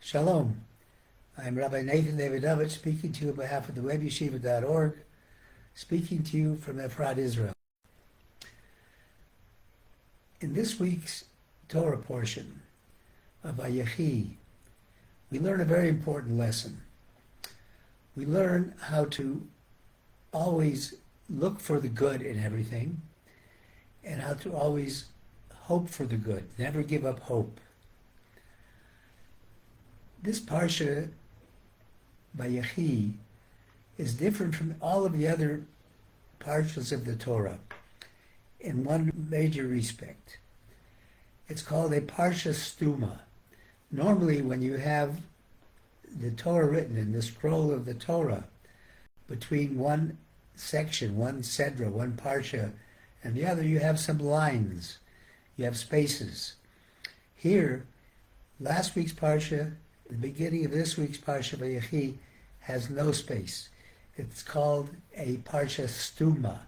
Shalom. I'm Rabbi Davidovich speaking to you on behalf of the webyeshiva.org, speaking to you from Efrat, Israel. In this week's Torah portion of Vayechi, we learn a very important lesson. We learn how to always look for the good in everything and how to always hope for the good, never give up hope. This Parsha Vayechi is different from all of the other Parshas of the Torah in one major respect. It's called a Parsha Stuma. Normally when you have the Torah written in the scroll of the Torah, between one section, one Sedra, one Parsha, and the other, you have some lines, you have spaces. Here, last week's Parsha, the beginning of this week's Parsha Vayechi has no space. It's called a Parsha Stuma.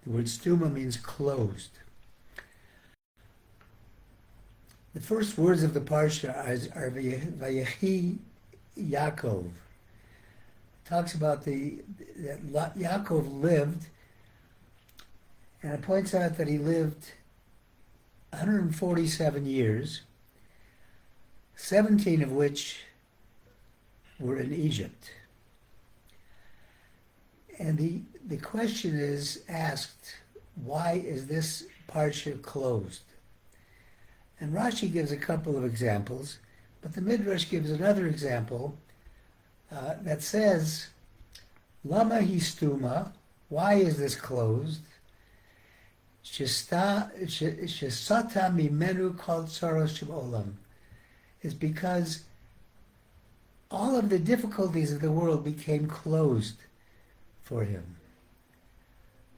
The word Stuma means closed. The first words of the Parsha are Vayechi Yaakov. It talks about that Yaakov lived, and it points out that he lived 147 years, 17 of which were in Egypt. And the question is asked, why is this Parsha closed? And Rashi gives a couple of examples, but the Midrash gives another example that says, Lama histuma, why is this closed? Shesata mimenu kol tsaros shel olam, is because all of the difficulties of the world became closed for him.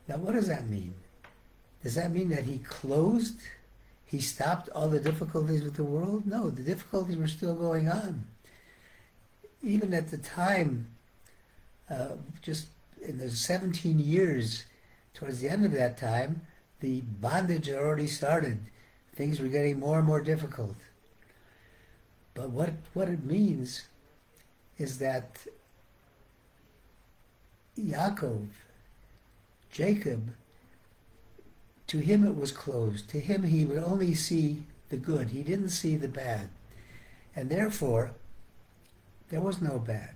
Now what does that mean? Does that mean that he closed? He stopped all the difficulties of the world? No, the difficulties were still going on. Even at the time, just in the 17 years, towards the end of that time, the bondage had already started. Things were getting more and more difficult. But what it means is that Yaakov, Jacob, to him it was closed. To him he would only see the good. He didn't see the bad. And therefore, there was no bad.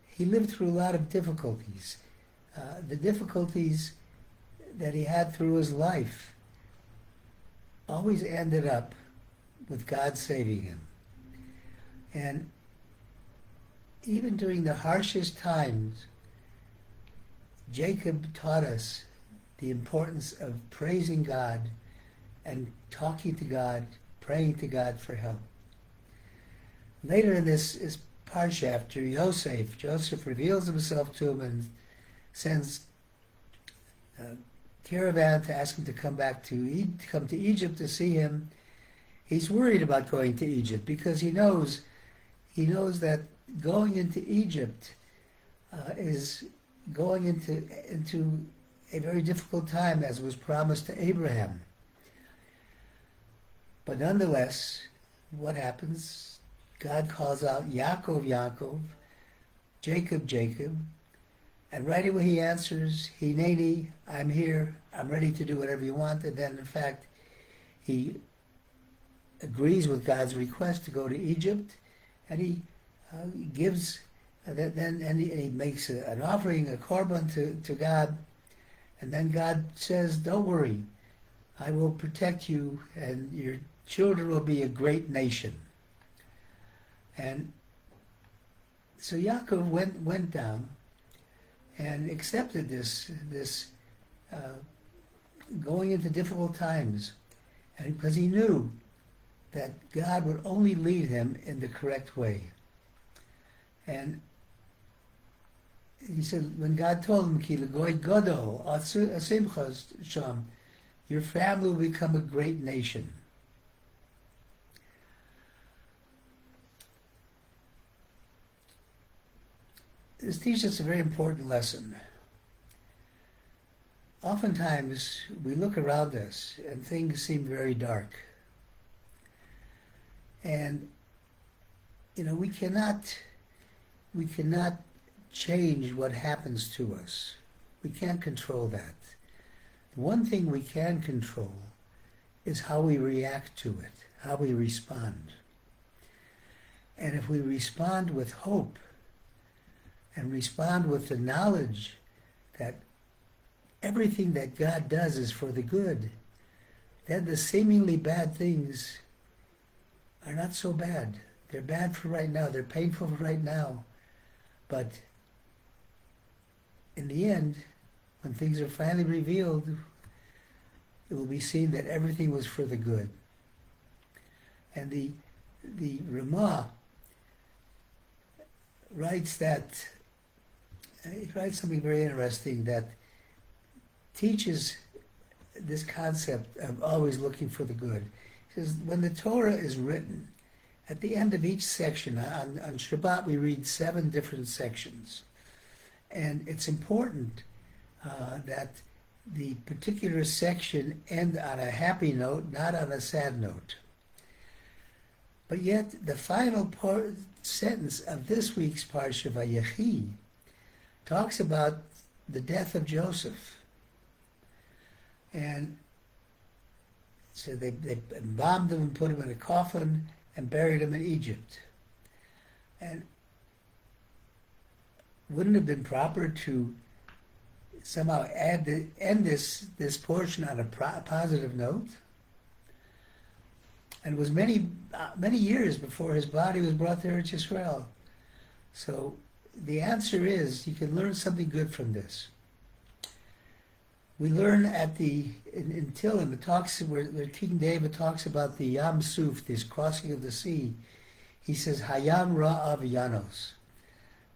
He lived through a lot of difficulties. The difficulties that he had through his life always ended up with God saving him. And even during the harshest times, Jacob taught us the importance of praising God and talking to God, praying to God for help. Later in this parsha, after Joseph reveals himself to him and sends a caravan to ask him to come to Egypt to see him. He's worried about going to Egypt because he knows that going into Egypt is going into a very difficult time, as was promised to Abraham. But nonetheless, what happens? God calls out, Yaakov, Yaakov, Jacob, Jacob, and right away he answers, Hineni, I'm here, I'm ready to do whatever you want. And then, in fact, he agrees with God's request to go to Egypt, and he gives, and he makes an offering, a korban to God, and then God says, don't worry, I will protect you, and your children will be a great nation. And so Yaakov went down and accepted this going into difficult times, and because he knew that God would only lead him in the correct way. And he said, when God told him, Ki l'goy gadol asimchas sham, your family will become a great nation. This teaches us a very important lesson. Oftentimes, we look around us and things seem very dark. And we cannot change what happens to us. We can't control that. The one thing we can control is how we react to it, how we respond. And if we respond with hope and respond with the knowledge that everything that God does is for the good, then the seemingly bad things are not so bad. They're bad for right now. They're painful for right now. But in the end, when things are finally revealed, it will be seen that everything was for the good. And the Ramah writes he writes something very interesting that teaches this concept of always looking for the good. He says, when the Torah is written, at the end of each section, on Shabbat we read 7 different sections. And it's important that the particular section end on a happy note, not on a sad note. But yet, the final sentence of this week's Parsha Vayechi talks about the death of Joseph. And so they embalmed him and put him in a coffin and buried him in Egypt. And wouldn't it have been proper to somehow end this portion on a positive note? And it was many years before his body was brought there to Israel. So the answer is, you can learn something good from this. We learn in Tehillim, it talks where King David talks about the Yam Suf, this crossing of the sea. He says, Hayam Ra'av Yanos.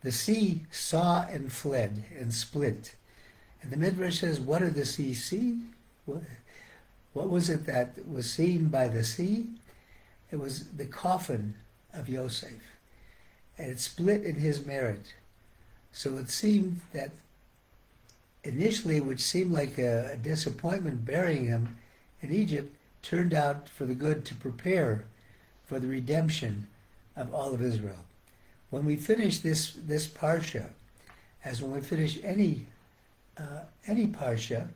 The sea saw and fled and split. And the Midrash says, what did the sea see? What was it that was seen by the sea? It was the coffin of Yosef. And it split in his merit. So it seemed that initially, which seemed like a disappointment burying him in Egypt, turned out for the good to prepare for the redemption of all of Israel. When we finish this Parsha, as when we finish any Parsha,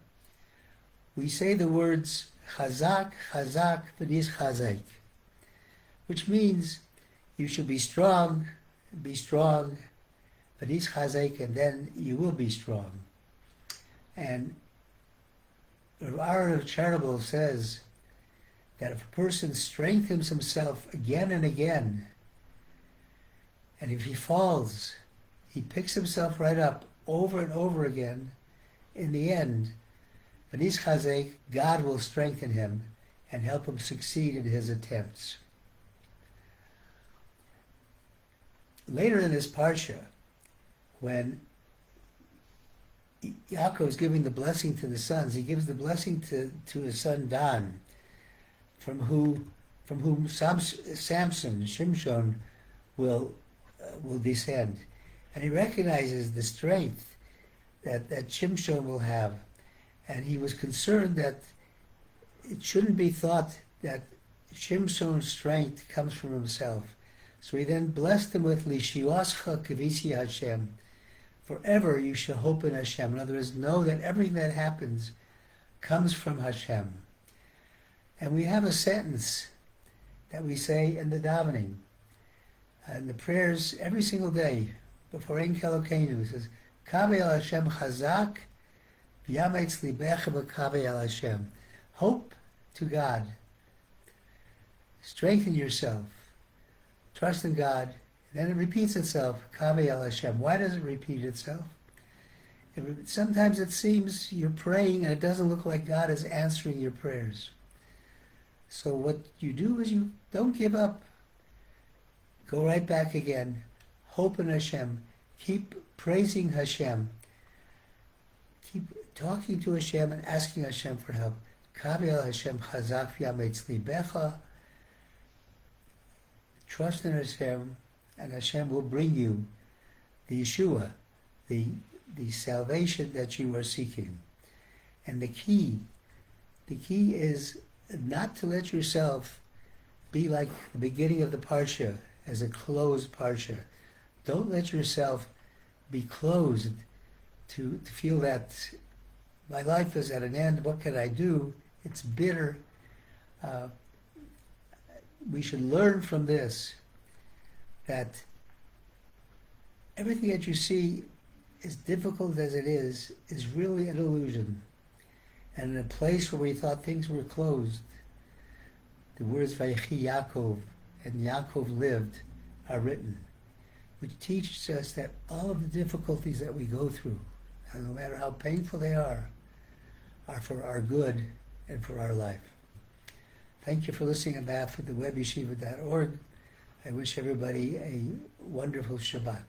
we say the words Chazak, Chazak, V'nis Chazek, which means you should be strong, V'nis Chazek, and then you will be strong. And Rabbi Aaron of Chernobyl says that if a person strengthens himself again and again, and if he falls, he picks himself right up over and over again, in the end, V'nis Chazek, God will strengthen him and help him succeed in his attempts. Later in this Parsha, when Yaakov is giving the blessing to the sons, he gives the blessing to his son Dan, from whom Samson, Shimshon, will descend. And he recognizes the strength that Shimshon will have. And he was concerned that it shouldn't be thought that Shimshon's strength comes from himself. So he then blessed him with Lishiwascha Kavisi Hashem. Forever you shall hope in Hashem. In other words, know that everything that happens comes from Hashem. And we have a sentence that we say in the davening, and the prayers every single day before Ein Kelokeinu. It says, Kaveh al Hashem chazak, v'yametz libecha b'kaveh al Hashem. Hope to God. Strengthen yourself. Trust in God. Then it repeats itself, Kaveh al Hashem. Why does it repeat itself? Sometimes it seems you're praying and it doesn't look like God is answering your prayers. So what you do is you don't give up. Go right back again. Hope in Hashem. Keep praising Hashem. Keep talking to Hashem and asking Hashem for help. Kaveh al Hashem chazak v'yametz libecha. Trust in Hashem, and Hashem will bring you the Yeshua, the salvation that you are seeking. And the key is not to let yourself be like the beginning of the Parsha, as a closed Parsha. Don't let yourself be closed to feel that my life is at an end, what can I do? It's bitter. We should learn from this that everything that you see, as difficult as it is really an illusion. And in a place where we thought things were closed, the words Vayechi Yaakov and Yaakov lived are written, which teaches us that all of the difficulties that we go through, and no matter how painful they are for our good and for our life. Thank you for listening on behalf of the webyeshiva.org. I wish everybody a wonderful Shabbat.